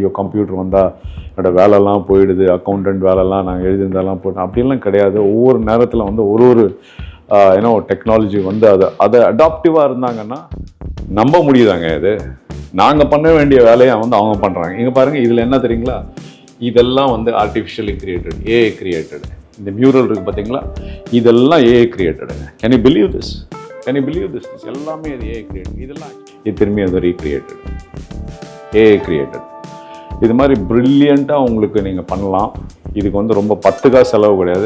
ஐயோ கம்ப்யூட்டர் வந்தால் என்னோடய வேலைலாம் போயிடுது, அக்கௌண்டன்ட் வேலைலாம் நாங்கள் எழுதியிருந்தாலாம் போட்டோம் அப்படின்லாம் கிடையாது. ஒவ்வொரு நேரத்தில் வந்து ஒரு ஏன்னா டெக்னாலஜி வந்து அதை அடாப்டிவாக இருந்தாங்கன்னா நம்ப முடியுதாங்க. இது நாங்கள் பண்ண வேண்டிய வேலையை வந்து அவங்க பண்ணுறாங்க. இங்கே பாருங்கள், இதில் என்ன தெரியுங்களா, இதெல்லாம் வந்து ஆர்டிஃபிஷியலி கிரியேட்டட், ஏஐ கிரியேட்டட். இந்த மியூரல் இருக்குது பார்த்தீங்களா, இதெல்லாம் ஏஐ கிரியேட்டடுங்க. Can you believe this? எல்லாமே அது ஏஐ கிரியேட்டட். இதெல்லாம் இது திரும்பி அது ரீக்ரியேட்டட், ஏஐ கிரியேட்டட். இது மாதிரி ப்ரில்லியண்ட்டாக உங்களுக்கு நீங்கள் பண்ணலாம். இதுக்கு வந்து ரொம்ப 10 காசு செலவு கிடையாது.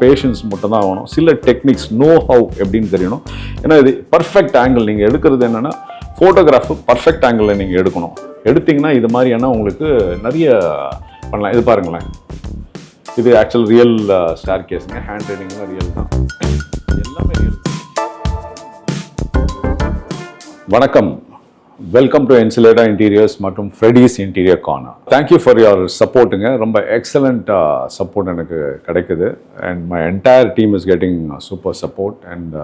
பேஷன்ஸ் மட்டும் தான் ஆகணும். சில டெக்னிக்ஸ், நோ ஹவ் எப்படின்னு தெரியணும். ஏன்னா இது பர்ஃபெக்ட் ஆங்கிள். நீங்கள் எடுக்கிறது என்னென்னா ஃபோட்டோகிராஃபு பர்ஃபெக்ட் ஆங்கிளில் நீங்கள் எடுக்கணும். எடுத்திங்கன்னா இது மாதிரியான உங்களுக்கு நிறைய பண்ணலாம். இது பாருங்களேன், இது ஆக்சுவல் ரியல் ஸ்டார் கேஸுங்க. ஹேண்ட் ரைட்டிங்லாம் ரியல் தான், எல்லாமே ரியல். வணக்கம், வெல்கம் டு இன்சுலேட்டா இன்டீரியர்ஸ் மற்றும் Freddy's interior corner. Thank you for your சப்போர்ட்டுங்க. ரொம்ப எக்ஸலண்ட் சப்போர்ட் எனக்கு கிடைக்குது. And my entire team is getting super support. And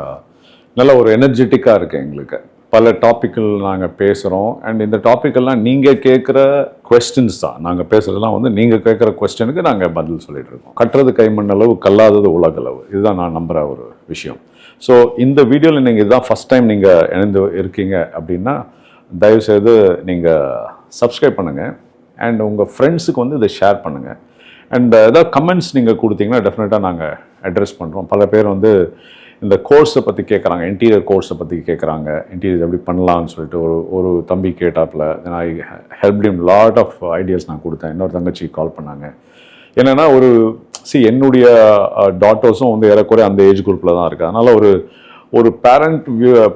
நல்ல ஒரு எனர்ஜெட்டிக்காக இருக்குது எங்களுக்கு. பல டாப்பிக்கில் நாங்கள் பேசுகிறோம். அண்ட் இந்த டாப்பிக்கெல்லாம் நீங்கள் கேட்குற கொஸ்டின்ஸ் தான். நாங்கள் பேசுகிறதுலாம் வந்து நீங்கள் கேட்குற கொஸ்டினுக்கு நாங்கள் பதில் சொல்லிட்டு இருக்கோம். கட்டுறது கைமண்ணளவு, கல்லாதது உலகளவு. இதுதான் நான் நம்புகிற ஒரு விஷயம். ஸோ இந்த வீடியோவில் நீங்கள் இதுதான் ஃபஸ்ட் டைம் நீங்கள் இணைந்து இருக்கீங்க அப்படின்னா தயவுசெய்து நீங்கள் சப்ஸ்கிரைப் பண்ணுங்கள். அண்ட் உங்கள் ஃப்ரெண்ட்ஸுக்கு வந்து இதை ஷேர் பண்ணுங்கள். அண்ட் ஏதாவது கமெண்ட்ஸ் நீங்கள் கொடுத்தீங்கன்னா டெஃபினட்டாக நாங்கள் அட்ரெஸ் பண்ணுறோம். பல பேர் வந்து இந்த கோர்ஸை பற்றி கேட்குறாங்க, இன்டீரியர் கோர்ஸை பற்றி கேட்குறாங்க. இன்டீரியர் எப்படி பண்ணலான்னு சொல்லிட்டு ஒரு தம்பி கேட்டாப்பில் I help him lot of ideas நான் கொடுத்தேன். இன்னொரு தங்கச்சி கால் பண்ணாங்க. என்னென்னா என்னுடைய டாட்டர்ஸும் வந்து ஏறக்குறைய அந்த ஏஜ் குரூப்பில் தான் இருக்குது. அதனால் ஒரு பேரண்ட்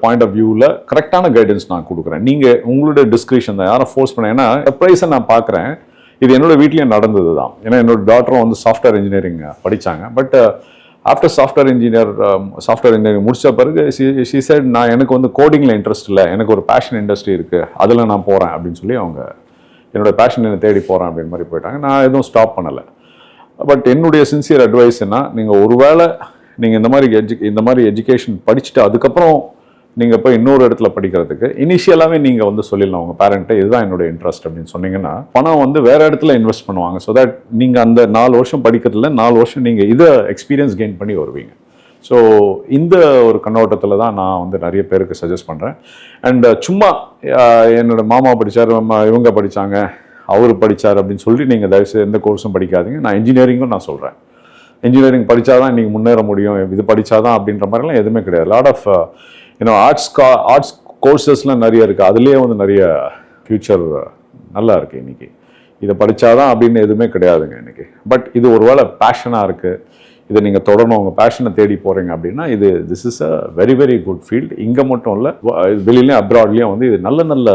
பாயிண்ட் ஆஃப் வியூவில் கரெக்டான கைடன்ஸ் நான் கொடுக்குறேன். நீங்கள் உங்களுடைய டிஸ்கிரிப்ஷன் தான், யாரை ஃபோர்ஸ் பண்ண. ஏன்னா சர்ப்ரைஸை நான் பார்க்குறேன். இது என்னோடய வீட்லேயும் நடந்தது தான். ஏன்னா என்னோடய டாட்டரும் வந்து சாஃப்ட்வேர் இன்ஜினியரிங் படித்தாங்க. பட் ஆஃப்டர் சாஃப்ட்வேர் இன்ஜினியரிங் முடித்த பிறகு ஷி செட், நான் எனக்கு வந்து கோடிங்கில் இன்ட்ரெஸ்ட் இல்லை, எனக்கு ஒரு பேஷன் இண்டஸ்ட்ரி இருக்குது, அதில் நான் போகிறேன் அப்படின்னு சொல்லி அவங்க என்னோடய பேஷன் என்னை தேடி போகிறேன் அப்படின்னு மாதிரி போயிட்டாங்க. நான் எதுவும் ஸ்டாப் பண்ணலை. பட் என்னுடைய சின்சியர் அட்வைஸ் என்ன, நீங்கள் ஒருவேளை நீங்கள் இந்த மாதிரி எஜுகேஷன் படிச்சுட்டு அதுக்கப்புறம் நீங்கள் போய் இன்னொரு இடத்துல படிக்கிறதுக்கு இனிஷியலாகவே நீங்கள் வந்து சொல்லிடலாம் உங்கள் பேரண்ட்டை, இதுதான் என்னோட இன்ட்ரெஸ்ட் அப்படின்னு சொன்னீங்கன்னா பணம் வந்து வேறு இடத்துல இன்வெஸ்ட் பண்ணுவாங்க. ஸோ தட் நீங்கள் அந்த 4 வருஷம் படிக்கிறதுல 4 வருஷம் நீங்கள் இதை எக்ஸ்பீரியன்ஸ் கெயின் பண்ணி வருவீங்க. ஸோ இந்த ஒரு கண்ணோட்டத்தில் தான் நான் வந்து நிறைய பேருக்கு சஜஸ்ட் பண்ணுறேன். அண்ட் சும்மா என்னோடய மாமா படித்தார், இவங்க படித்தாங்க, அவர் படித்தார் அப்படின்னு சொல்லி நீங்கள் தயவுசெய்து எந்த கோர்ஸும் படிக்காதீங்க. நான் இன்ஜினியரிங்கும் நான் சொல்கிறேன். இன்ஜினியரிங் படித்தா தான் இன்றைக்கி முன்னேற முடியும், இது படித்தா தான் அப்படின்ற மாதிரிலாம் எதுவுமே கிடையாது. லாட் ஆஃப் ஆர்ட்ஸ் கோர்சஸ்லாம் நிறைய இருக்குது. அதுலேயே வந்து நிறைய ஃப்யூச்சர் நல்லா இருக்குது. இன்றைக்கி இதை படித்தாதான் அப்படின்னு எதுவுமே கிடையாதுங்க இன்றைக்கி. பட் இது ஒரு வேளை பேஷனாக இருக்குது, இதை நீங்கள் தொடரணும், உங்கள் பேஷனை தேடி போகிறீங்க அப்படின்னா this is a very very good field. இங்கே மட்டும் இல்லை, வெளியிலையும் அப்ராட்லேயும் வந்து இது நல்ல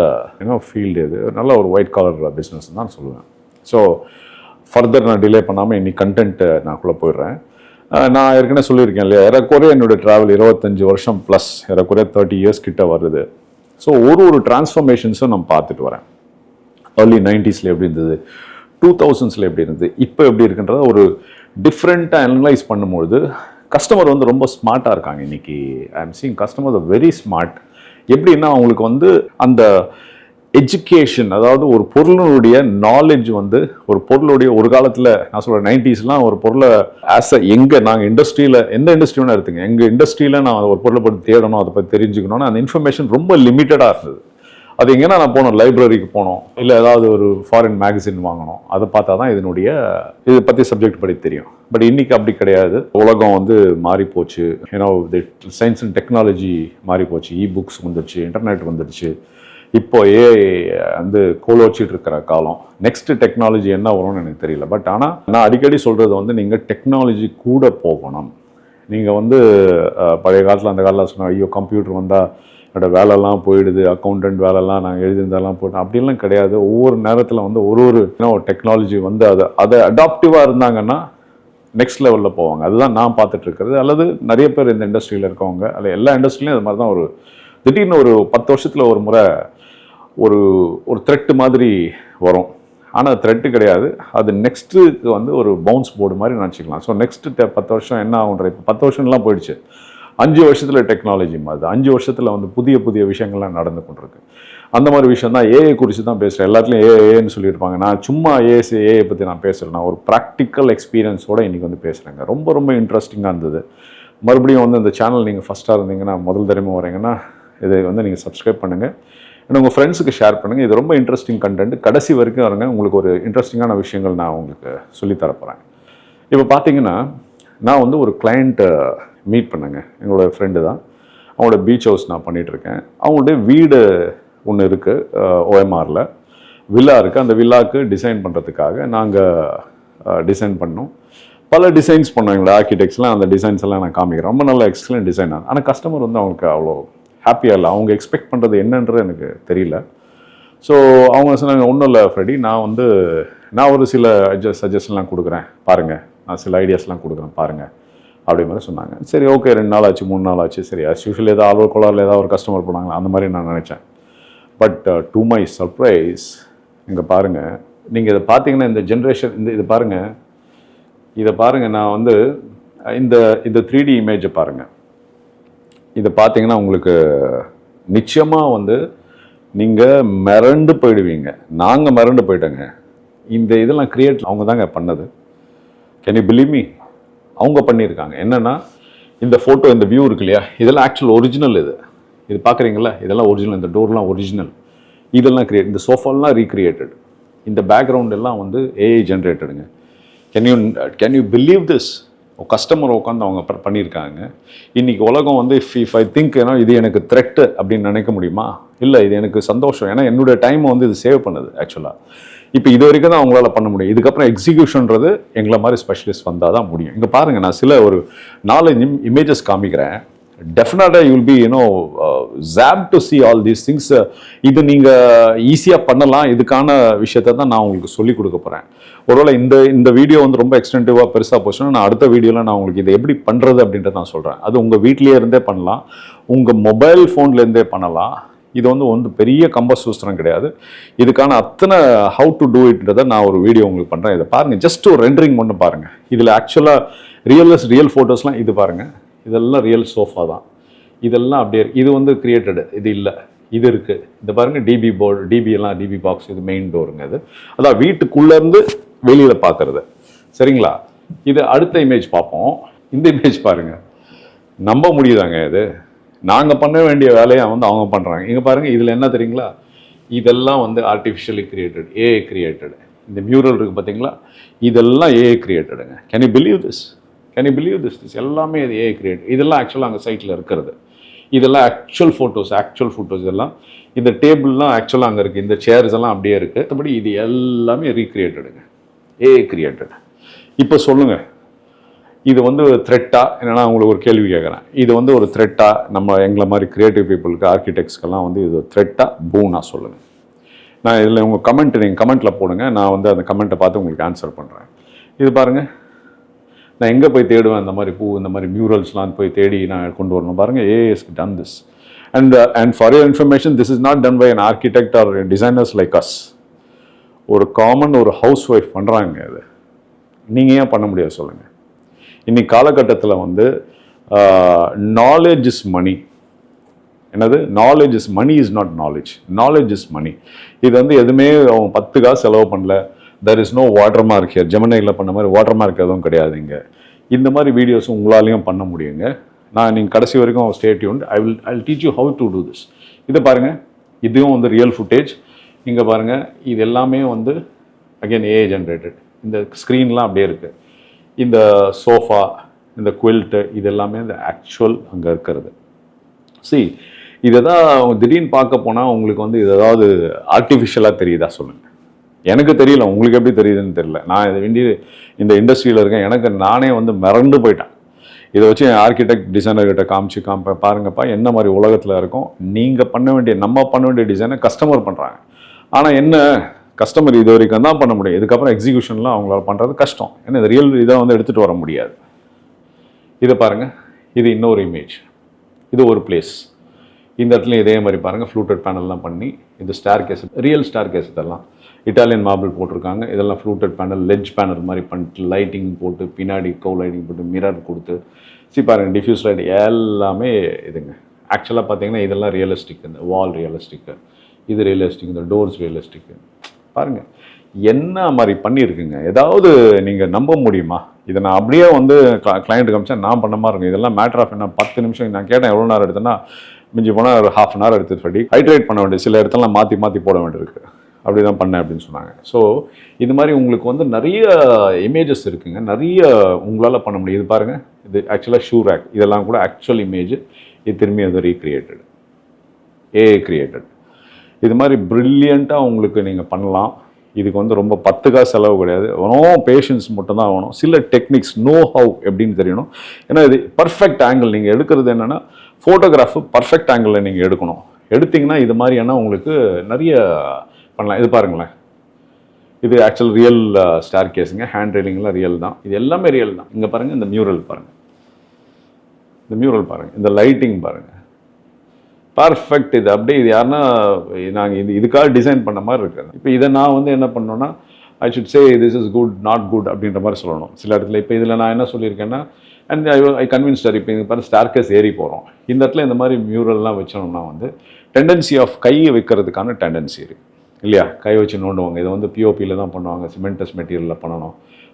ஃபீல்டு. இது நல்ல ஒரு ஒயிட் காலர் பிஸ்னஸ் தான் சொல்லுவேன். ஸோ ஃபர்தர் நான் டிலே பண்ணாமல் இன்னைக்கு கண்டென்ட் நான்குள்ளே போயிடுறேன். நான் ஏற்கனவே சொல்லியிருக்கேன் இல்லையா, ஏறக்குறைய என்னுடைய ட்ராவல் 25 வருஷம் ப்ளஸ், ஏறக்குறைய 30 இயர்ஸ் கிட்ட வருது. ஸோ ஒரு டிரான்ஸ்ஃபர்மேஷன்ஸும் நான் பார்த்துட்டு வரேன். ஏர்லி 90s எப்படி இருந்தது, 2000s எப்படி இருந்தது, இப்போ எப்படி இருக்குன்றத ஒரு டிஃப்ரெண்ட்டாக அனலைஸ் பண்ணும்பொழுது கஸ்டமர் வந்து ரொம்ப ஸ்மார்ட்டாக இருக்காங்க இன்றைக்கி. I am seeing customer very smart. எப்படின்னா அவங்களுக்கு வந்து அந்த எஜுகேஷன், அதாவது ஒரு பொருளுடைய நாலேஜ் வந்து ஒரு பொருளுடைய ஒரு காலத்தில் நான் சொல்கிறேன் 90ஸ்லாம் ஒரு பொருளை நாங்கள் இண்டஸ்ட்ரியில் எந்த இண்டஸ்ட்ரி வேணா எடுத்துங்க, எங்கள் இண்டஸ்ட்ரியில் நான் ஒரு பொருளை பற்றி தேடணும், அதை பற்றி தெரிஞ்சுக்கணும்னு அந்த இன்ஃபர்மேஷன் ரொம்ப லிமிட்டடாக இருந்தது. அது எங்கன்னா நான் போனோம், லைப்ரரிக்கு போனோம், இல்லை ஏதாவது ஒரு ஃபாரின் மேகசின் வாங்கணும், அதை பார்த்தா தான் இதை பற்றி சப்ஜெக்ட் படி தெரியும். பட் இன்றைக்கி அப்படி கிடையாது. உலகம் வந்து மாறி போச்சு. சயின்ஸ் அண்ட் டெக்னாலஜி மாறி போச்சு. புக்ஸ் வந்துடுச்சு, இன்டர்நெட் வந்துடுச்சு. இப்போ ஏஐ வந்து கோலோச்சிட்டு இருக்கிற காலம். நெக்ஸ்ட் டெக்னாலஜி என்ன வரும்னு எனக்கு தெரியல. பட் ஆனால் நான் அடிக்கடி சொல்கிறது வந்து நீங்கள் டெக்னாலஜி கூட போகணும். நீங்கள் வந்து பழைய காலத்தில் அந்த காலத்தில் சொன்னால் ஐயோ கம்ப்யூட்டர் வந்தால் என்னோடய வேலைலாம் போயிடுது, அக்கௌண்டன்ட் வேலைலாம் நாங்கள் எழுதியிருந்தாலாம் போட்டோம் அப்படின்லாம் கிடையாது. ஒவ்வொரு நேரத்தில் வந்து ஒரு டெக்னாலஜி வந்து அதை அடாப்டிவாக இருந்தாங்கன்னா நெக்ஸ்ட் லெவலில் போவாங்க. அதுதான் நான் பார்த்துட்ருக்கிறது. அல்லது நிறைய பேர் இந்த இண்டஸ்ட்ரியில் இருக்கவங்க, அல்ல எல்லா இண்டஸ்ட்ரியிலையும் அது மாதிரி தான். திடீர்னு ஒரு 10 வருஷத்தில் ஒரு முறை ஒரு த்ரெட்டு மாதிரி வரும். ஆனால் த்ரெட்டு கிடையாது, அது நெக்ஸ்ட்டுக்கு வந்து ஒரு பவுன்ஸ் போர்டு மாதிரி நினச்சிக்கலாம். ஸோ நெக்ஸ்ட்டு 10 வருஷம் என்ன ஆகுன்ற, இப்போ 10 வருஷம்லாம் போயிடுச்சு. 5 வருஷத்தில் டெக்னாலஜி மாறுது, 5 வருஷத்தில் வந்து புதிய புதிய விஷயங்கள்லாம் நடந்து கொண்டிருக்கு. அந்த மாதிரி விஷயம் தான். ஏஐ குறித்து தான் பேசுகிறேன். எல்லாத்துலேயும் ஏஏன்னு சொல்லியிருப்பாங்க. நான் சும்மா ஏஐ பற்றி நான் பேசுகிறேன். நான் ஒரு ப்ராக்டிக்கல் எக்ஸ்பீரியன்ஸோடு இன்றைக்கி வந்து பேசுகிறேங்க. ரொம்ப ரொம்ப இன்ட்ரெஸ்டிங்காக இருந்தது. மறுபடியும் வந்து இந்த சேனல் நீங்கள் ஃபஸ்ட்டாக இருந்தீங்கன்னா, முதல் தடவை வரீங்கன்னா இதை வந்து நீங்கள் சப்ஸ்கிரைப் பண்ணுங்கள், இன்னும் உங்கள் ஃப்ரெண்ட்ஸுக்கு ஷேர் பண்ணுங்கள். இது ரொம்ப இன்ட்ரெஸ்டிங் கண்டென்ட். கடைசி வரைக்கும் வருங்க, உங்களுக்கு ஒரு இன்ட்ரெஸ்டிங்கான விஷயங்கள் நான் உங்களுக்கு சொல்லித்தரப்போகிறேன். இப்போ பார்த்தீங்கன்னா, நான் வந்து ஒரு கிளைண்ட்டை மீட் பண்ணேங்க. எங்களோட ஃப்ரெண்டு தான். அவங்களோட பீச் ஹவுஸ் நான் பண்ணிகிட்ருக்கேன். அவங்களுடைய வீடு ஒன்று இருக்குது, ஓஎம்ஆரில் வில்லா இருக்குது. அந்த வில்லாவுக்கு டிசைன் பண்ணுறதுக்காக நாங்கள் டிசைன் பண்ணோம். பல டிசைன்ஸ் பண்ணோம். எங்களோட ஆர்கிடெக்ட்ஸ்லாம் அந்த டிசைன்ஸ் எல்லாம் நான் காமிக்கிறேன். ரொம்ப நல்ல எக்ஸலண்ட் டிசைன். ஆனால் கஸ்டமர் வந்து அவங்களுக்கு அவ்வளோ ஹாப்பியாக இல்லை. அவங்க எக்ஸ்பெக்ட் பண்ணுறது என்னன்றது எனக்கு தெரியல. ஸோ அவங்க சொன்னாங்க, ஒன்றும் இல்லை ஃப்ரெடி, நான் ஒரு சில சஜஷன்லாம் கொடுக்குறேன் பாருங்கள், நான் சில ஐடியாஸ்லாம் கொடுக்குறேன் பாருங்கள் அப்படி மாதிரி சொன்னாங்க. சரி, ஓகே, 2 நாள் ஆச்சு, 3 நாள் ஆச்சு. சரி, அஸ் யூஷுவல் ஏதாவது ஆல்வோ கோளாரில் ஏதாவது ஒரு கஸ்டமர் போனாங்களா அந்த மாதிரி நான் நினச்சேன். பட் டு மை சர்ப்ரைஸ், இங்கே பாருங்கள், நீங்கள் இதை பார்த்தீங்கன்னா இந்த ஜென்ரேஷன் இதை பாருங்கள், நான் வந்து இந்த 3D இமேஜை பாருங்கள். இதை பார்த்தீங்கன்னா உங்களுக்கு நிச்சயமாக வந்து நீங்கள் மிரண்டு போயிடுவீங்க. நாங்கள் மிரண்டு போயிட்டோங்க. இந்த இதெல்லாம் கிரியேட் அவங்க தாங்க பண்ணது. Can you believe me? அவங்க பண்ணியிருக்காங்க. என்னென்னா, இந்த ஃபோட்டோ, இந்த வியூ இருக்கு இல்லையா, இதெல்லாம் ஆக்சுவல் ஒரிஜினல். இது பார்க்குறீங்களா, இதெல்லாம் ஒரிஜினல். இந்த டோர்லாம் ஒரிஜினல். இதெல்லாம் இந்த சோஃபாலாம் ரீக்ரியேட்டட். இந்த பேக்ரவுண்ட் எல்லாம் வந்து ஏஐ ஜென்ரேட்டடுங்க. Can you believe this? Customer உட்காந்து அவங்க பண்ணியிருக்காங்க. இன்றைக்கி உலகம் வந்து இஃப் ஐ திங்க் ஏன்னா இது எனக்கு த்ரெட்டு அப்படின்னு நினைக்க முடியுமா? இல்லை, இது எனக்கு சந்தோஷம். ஏன்னா என்னுடைய டைமை வந்து இது சேவ் பண்ணுது ஆக்சுவலாக. இப்போ இது வரைக்கும் தான் அவங்களால பண்ண முடியும். இதுக்கப்புறம் எக்ஸிக்யூஷன்றது எங்களை மாதிரி ஸ்பெஷலிஸ்ட் வந்தால் தான் முடியும். இங்கே பாருங்கள், நான் சில ஒரு 4 இமேஜஸ் காமிக்கிறேன். டெஃபினட்டாக you will be job to C all these things. இது நீங்கள் ஈஸியாக பண்ணலாம். இதுக்கான விஷயத்தை தான் நான் உங்களுக்கு சொல்லிக் கொடுக்க போகிறேன். ஒருவேளை இந்த வீடியோ வந்து ரொம்ப எக்ஸ்டென்டிவாக பெருசாக போச்சுன்னா நான் அடுத்த வீடியோவில் நான் உங்களுக்கு இதை எப்படி பண்ணுறது அப்படின்றத நான் சொல்கிறேன். அது உங்கள் வீட்லேயே இருந்தே பண்ணலாம், உங்கள் மொபைல் ஃபோன்லேருந்தே பண்ணலாம். இது வந்து பெரிய கம்பசூத்திரம் கிடையாது. இதுக்கான அத்தனை ஹவு டு டூ இட்ன்றதை நான் ஒரு வீடியோ உங்களுக்கு பண்ணுறேன். இதை பாருங்கள், ஜஸ்ட் ஒரு ரெண்டரிங் மட்டும் பாருங்கள். இதில் ஆக்சுவலாக ரியல் ஃபோட்டோஸ்லாம் இது பாருங்கள். இதெல்லாம் ரியல் சோஃபா தான். இதெல்லாம் அப்படியே இது வந்து கிரியேட்டடு. இது இல்லை, இது இருக்குது. இந்த பாருங்கள், டிபி போர்டு, டிபி பாக்ஸ், இது மெயின் டோருங்க. அதான் வீட்டுக்குள்ளேருந்து வெளியில் பார்க்குறது. சரிங்களா? இது அடுத்த இமேஜ் பார்ப்போம். இந்த இமேஜ் பாருங்கள், நம்ப முடியுதாங்க? இது நாங்கள் பண்ண வேண்டிய வேலையை வந்து அவங்க பண்ணுறாங்க. இங்கே பாருங்கள், இதில் என்ன தெரியுங்களா, இதெல்லாம் வந்து ஆர்டிஃபிஷியலி கிரியேட்டட், ஏஐ கிரியேட்டடு. இந்த மியூரல் இருக்குது பார்த்தீங்களா, இதெல்லாம் ஏஐ கிரியேட்டடுங்க. Can you believe this? This எல்லாமே இது ஏஐ கிரியேட். இதெல்லாம் ஆக்சுவலாக அங்கே சைட்டில் இருக்கிறது. இதெல்லாம் ஆக்சுவல் ஃபோட்டோஸ். இதெல்லாம் இந்த டேபிள்லாம் ஆக்சுவலாக அங்கே இருக்குது. இந்த சேர்ஸ் எல்லாம் அப்படியே இருக்குது. மற்றபடி இது எல்லாமே ரீக்ரியேட்டடுங்க, ஏஐ கிரியேட்டட். இப்போ சொல்லுங்கள், இது வந்து த்ரெட்டா? என்னென்னா உங்களுக்கு ஒரு கேள்வி கேட்குறேன். இது வந்து ஒரு த்ரெட்டா? எங்களை மாதிரி கிரியேட்டிவ் பீப்புளுக்கு, ஆர்கிடெக்ட்ஸ்க்கெல்லாம் வந்து இது த்ரெட்டா, பூனா? சொல்லுங்கள். நான் இதில் உங்கள் நீங்கள் கமெண்ட்டில் போடுங்க. நான் வந்து அந்த கமெண்ட்டை பார்த்து உங்களுக்கு ஆன்சர் பண்ணுறேன். இது பாருங்கள், நான் எங்கே போய் தேடுவேன் இந்த மாதிரி இந்த மாதிரி மியூரல்ஸ்லாம் போய் தேடி நான் கொண்டு வரணும். பாருங்கள், A S done this. And for your information, this is not done by an architect or designers like us. ஒரு ஒரு ஹவுஸ் ஒய்ஃப் பண்ணுறாங்க. இது நீங்கள் ஏன் பண்ண முடியாது சொல்லுங்கள்? இன்னைக்கு காலகட்டத்தில் வந்து நாலேஜ் இஸ் மணி. என்னது? Knowledge is money is not knowledge. Knowledge is money. இது வந்து எதுவுமே அவங்க 10 காசு செலவு பண்ணல. There is no watermark here. ஜெமினியில் பண்ண மாதிரி வாட்டர் மார்க் எதுவும் கிடையாதுங்க. இந்த மாதிரி வீடியோஸும் உங்களாலையும் பண்ண முடியுங்க. நீங்கள் கடைசி வரைக்கும் stay tuned. I will teach you how to do this. இதை பாருங்கள், இதுவும் வந்து ரியல் ஃபுட்டேஜ். இங்கே பாருங்கள், இது எல்லாமே வந்து அகெயின் ஏஐ ஜென்ரேட்டட். இந்த ஸ்க்ரீன்லாம் அப்படியே இருக்குது. இந்த சோஃபா, இந்த குவில்ட்டு, இது எல்லாமே இந்த ஆக்சுவல் அங்கே இருக்கிறது. இதை தான் திடீர்னு பார்க்க போனால் உங்களுக்கு வந்து இது ஏதாவது ஆர்டிஃபிஷியலாக தெரியுதா சொல்லுங்கள்? எனக்கு தெரியல, உங்களுக்கு எப்படி தெரியுதுன்னு தெரியல. நான் இந்த இண்டஸ்ட்ரியில் இருக்கேன். எனக்கு நானே வந்து மிரண்டு போயிட்டேன். இதை வச்சு என் ஆர்கிடெக்ட் டிசைனர்கிட்ட காமிப்பேன். பாருங்கப்பா, என்ன மாதிரி உலகத்தில் இருக்கும். நீங்கள் நம்ம பண்ண வேண்டிய டிசைனை கஸ்டமர் பண்ணுறாங்க. ஆனால் என்ன, கஸ்டமர் இது வரைக்கும் தான் பண்ண முடியும். இதுக்கப்புறம் எக்ஸிக்யூஷன்லாம் அவங்களால பண்ணுறது கஷ்டம். ஏன்னா இது ரியல் இதை வந்து எடுத்துகிட்டு வர முடியாது. இதை பாருங்கள், இது இன்னொரு இமேஜ். இது ஒரு பிளேஸ். இந்த இடத்துல இதே மாதிரி பாருங்கள், ஃப்ளூட்டட் பேனல்லாம் பண்ணி, இது staircase, real staircase. இதெல்லாம் இட்டாலியன் மார்பிள் போட்டிருக்காங்க. இதெல்லாம் ஃப்ளூட்டட் பேனல், லெட்ஜ் பேனல் மாதிரி பண்ணிட்டு லைட்டிங் போட்டு பின்னாடி லைட்டிங் போட்டு மிரர் கொடுத்து பாருங்கள் டிஃப்யூஸ் லைட் எல்லாமே இதுங்க. ஆக்சுவலாக பார்த்தீங்கன்னா இதெல்லாம் ரியலிஸ்டிக், இந்த வால் ரியலிஸ்டிக்கு, இது ரியலிஸ்டிக், இந்த டோர்ஸ் ரியலிஸ்டிக்கு. பாருங்கள் என்ன மாதிரி பண்ணியிருக்குங்க. ஏதாவது நீங்கள் நம்ப முடியுமா? இதை நான் அப்படியே வந்து கிளைண்ட்டு காமிச்சா நான் பண்ண மாதிரி இருக்கும். இதெல்லாம் மேட்டர் ஆஃப் என்ன 10 நிமிஷம் நான் கேட்டேன் எவ்வளோ நேரம் எடுத்தேன்னா மிஞ்சி போனால் ஒரு ½ அன் ஹவர் எடுத்து ஃபடி ஹைட்ரேட் பண்ண வேண்டிய சில இடத்துலாம் மாற்றி போட வேண்டியிருக்கு. அப்படி தான் பண்ணேன் அப்படின்னு சொன்னாங்க. ஸோ இது மாதிரி உங்களுக்கு வந்து நிறைய இமேஜஸ் இருக்குங்க, நிறைய உங்களால் பண்ண முடியும். இது பாருங்கள், இது ஆக்சுவலாக ஷூ ரேக், இதெல்லாம் கூட ஆக்சுவல் இமேஜ். இது திரும்பி அது ரீக்ரியேட்டட், ஏஐ கிரியேட்டட். இது மாதிரி ப்ரில்லியண்ட்டாக உங்களுக்கு நீங்கள் பண்ணலாம். இதுக்கு வந்து ரொம்ப 10 காசு செலவு கிடையாது, வெறும் பேஷன்ஸ் மட்டும் தான் வேணும். சில டெக்னிக்ஸ் நோ ஹவ் எப்படின்னு தெரியணும். ஏன்னா இது பர்ஃபெக்ட் ஆங்கிள் நீங்கள் எடுக்கிறது என்னென்னா ஃபோட்டோகிராஃபு பர்ஃபெக்ட் ஆங்கிளில் நீங்கள் எடுக்கணும். எடுத்திங்கன்னா இது மாதிரியான உங்களுக்கு நிறைய பண்ணலாம். இது பாருங்களேன், இது ஆக்சுவல் ரியல் ஸ்டார் கேஸுங்க. ஹேண்ட் ரைலிங்லாம் ரியல் தான், இது எல்லாமே ரியல் தான். இங்கே பாருங்கள், இந்த மியூரல் பாருங்கள், இந்த மியூரல் பாருங்கள், இந்த லைட்டிங் பாருங்கள், பர்ஃபெக்ட். இது அப்படியே இது யாருன்னா நாங்கள் இதுக்காக டிசைன் பண்ண மாதிரி இருக்குது. இப்போ இதை நான் வந்து என்ன பண்ணோன்னா I should say this is could not good அப்படின்ற மாதிரி சொல்லணும் சில இடத்துல. இப்போ இதில் நான் என்ன சொல்லியிருக்கேன்னா அண்ட் ஐ கன்வின்ஸ்டர். இப்போ இது பாரு ஸ்டார்கேஸ் ஏறி போகிறோம், இந்த இடத்துல இந்த மாதிரி மியூரல்லாம் வச்சோம்னா வந்து டெண்டன்சி ஆஃப் கையை வைக்கிறதுக்கான டெண்டன்சி இருக்குது இல்லையா? கை வச்சு நோண்டுவாங்க. இதை வந்து பிஓபியில் தான் பண்ணுவாங்க, சிமெண்டஸ் மெட்டீரியலில் பண்ணணும்.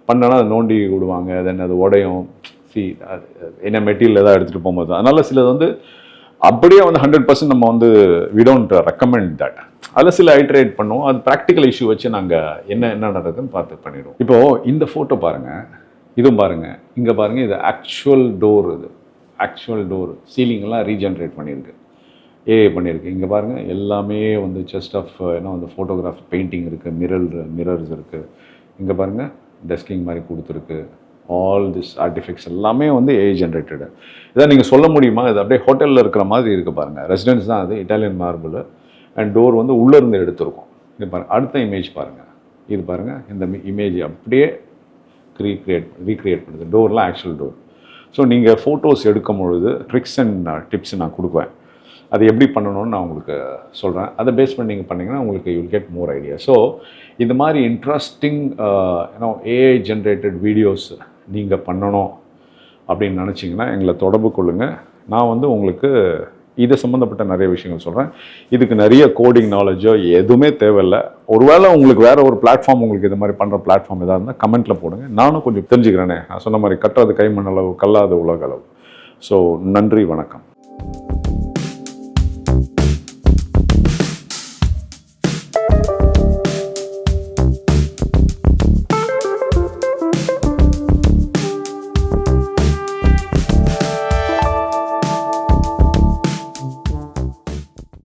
பண்ணனா அதை நோண்டி விடுவாங்க, தென் அது உடையும். என்ன மெட்டீரியல் தான் எடுத்துகிட்டு போகும்போது அதனால் சிலது வந்து அப்படியே வந்து 100% நம்ம வந்து வி டோன்ட் ரெக்கமெண்ட் தட். அதில் சில ஐட்ரேட் பண்ணுவோம். அது ப்ராக்டிக்கல் இஷ்யூ வச்சு நாங்கள் என்ன நடக்குதுன்னு பார்த்து பண்ணிடுவோம். இப்போது இந்த ஃபோட்டோ பாருங்கள், இதுவும் பாருங்கள், இங்கே பாருங்கள், இது ஆக்சுவல் டோர். இது ஆக்சுவல் டோர், சீலிங்கெல்லாம் ரீஜென்ரேட் பண்ணியிருக்கு, ஏஐ பண்ணியிருக்கு. இங்கே பாருங்கள் எல்லாமே வந்து செஸ்ட் ஆஃப் ஏன்னா வந்து ஃபோட்டோகிராஃப் பெயிண்டிங் இருக்குது, மிரர்ஸ் இருக்குது. இங்கே பாருங்கள் டெஸ்கிங் மாதிரி கொடுத்துருக்கு. ஆல் திஸ் ஆர்டிஃபெக்ட்ஸ் எல்லாமே வந்து ஏஐ ஜென்ரேட்டடு. இதான் நீங்கள் சொல்ல முடியுமா இது அப்படியே ஹோட்டலில் இருக்கிற மாதிரி இருக்குது பாருங்கள். ரெசிடென்ஸ் தான் அது, இட்டாலியன் மார்பிள். அண்ட் டோர் வந்து உள்ளேருந்து எடுத்துருக்கோம். இது பாருங்கள், அடுத்த இமேஜ் பாருங்கள், இது பாருங்கள், இந்த இமேஜ் அப்படியே ரீக்ரியேட் பண்ணுது. டோர்லாம் ஆக்சுவல் டோர். ஸோ நீங்கள் ஃபோட்டோஸ் எடுக்கும் பொழுது ட்ரிக்ஸ் அண்ட் டிப்ஸ் நான் கொடுக்குவேன். அது எப்படி பண்ணணும்னு நான் உங்களுக்கு சொல்கிறேன். அதை பேஸ் பண்ணி நீங்கள் பண்ணிங்கன்னா உங்களுக்கு you will get more idea. So இந்த மாதிரி இன்ட்ரெஸ்டிங் ஏஐ ஜென்ரேட்டட் வீடியோஸ் நீங்கள் பண்ணணும் அப்படின்னு நினச்சிங்கன்னா எங்களை தொடர்பு கொள்ளுங்கள். நான் வந்து உங்களுக்கு இதை சம்மந்தப்பட்ட நிறைய விஷயங்கள் சொல்கிறேன். இதுக்கு நிறைய கோடிங் நாலேஜோ எதுவுமே தேவையில்லை. ஒருவேளை உங்களுக்கு வேறு ஒரு பிளாட்ஃபார்ம், உங்களுக்கு இது மாதிரி பண்ணுற பிளாட்ஃபார்ம் எதாவது இருந்தால் கமெண்ட்டில் போடுங்க, நானும் கொஞ்சம் தெரிஞ்சுக்கிறேனே. நான் சொன்ன மாதிரி கட்டுறது கைமண் அளவு, கல்லாத உலக அளவு. ஸோ நன்றி, வணக்கம்.